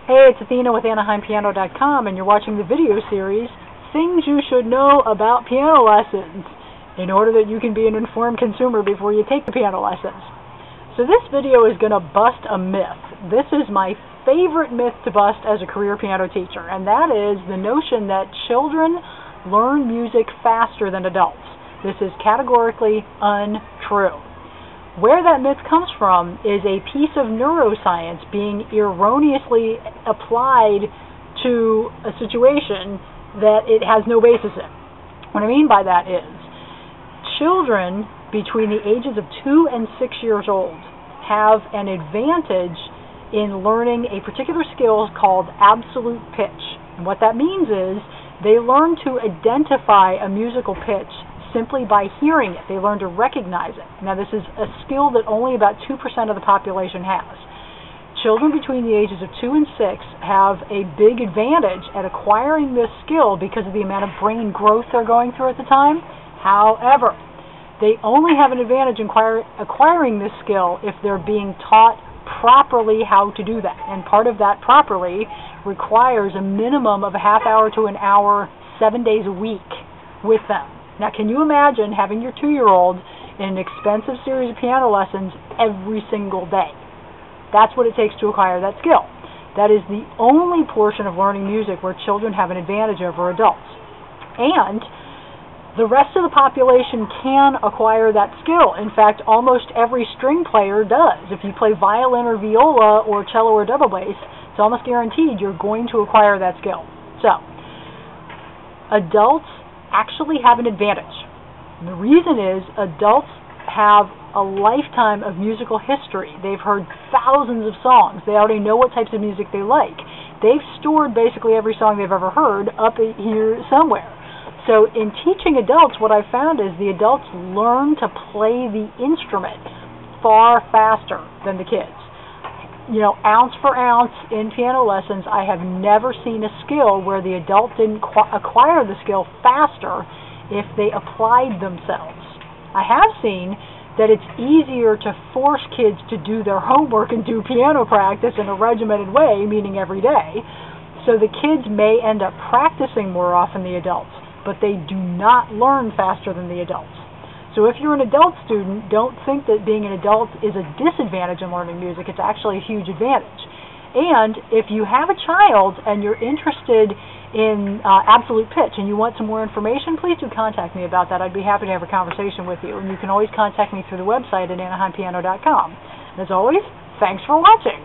Hey, it's Athena with AnaheiMPiano.com, and you're watching the video series, Things You Should Know About Piano Lessons, in order that you can be an informed consumer before you take the piano lessons. So this video is going to bust a myth. This is my favorite myth to bust as a career piano teacher, and that is the notion that children learn music faster than adults. This is categorically untrue. Where that myth comes from is a piece of neuroscience being erroneously applied to a situation that it has no basis in. What I mean by that is, children between the ages of 2 and 6 years old have an advantage in learning a particular skill called absolute pitch. And what that means is they learn to identify a musical pitch simply by hearing it. They learn to recognize it. Now, this is a skill that only about 2% of the population has. Children between the ages of 2 and 6 have a big advantage at acquiring this skill because of the amount of brain growth they're going through at the time. However, they only have an advantage in acquiring this skill if they're being taught properly how to do that. And part of that properly requires a minimum of a half hour to an hour, 7 days a week with them. Now, can you imagine having your 2-year-old in an expensive series of piano lessons every single day? That's what it takes to acquire that skill. That is the only portion of learning music where children have an advantage over adults. And the rest of the population can acquire that skill. In fact, almost every string player does. If you play violin or viola or cello or double bass, it's almost guaranteed you're going to acquire that skill. So, adults actually have an advantage. And the reason is adults have a lifetime of musical history. They've heard thousands of songs. They already know what types of music they like. They've stored basically every song they've ever heard up here somewhere. So in teaching adults, what I've found is the adults learn to play the instrument far faster than the kids. You know, ounce for ounce in piano lessons, I have never seen a skill where the adult didn't acquire the skill faster if they applied themselves. I have seen that it's easier to force kids to do their homework and do piano practice in a regimented way, meaning every day, so the kids may end up practicing more often than the adults, but they do not learn faster than the adults. So if you're an adult student, don't think that being an adult is a disadvantage in learning music. It's actually a huge advantage. And if you have a child and you're interested in absolute pitch and you want some more information, please do contact me about that. I'd be happy to have a conversation with you. And you can always contact me through the website at AnaheiMPiano.com. And as always, thanks for watching.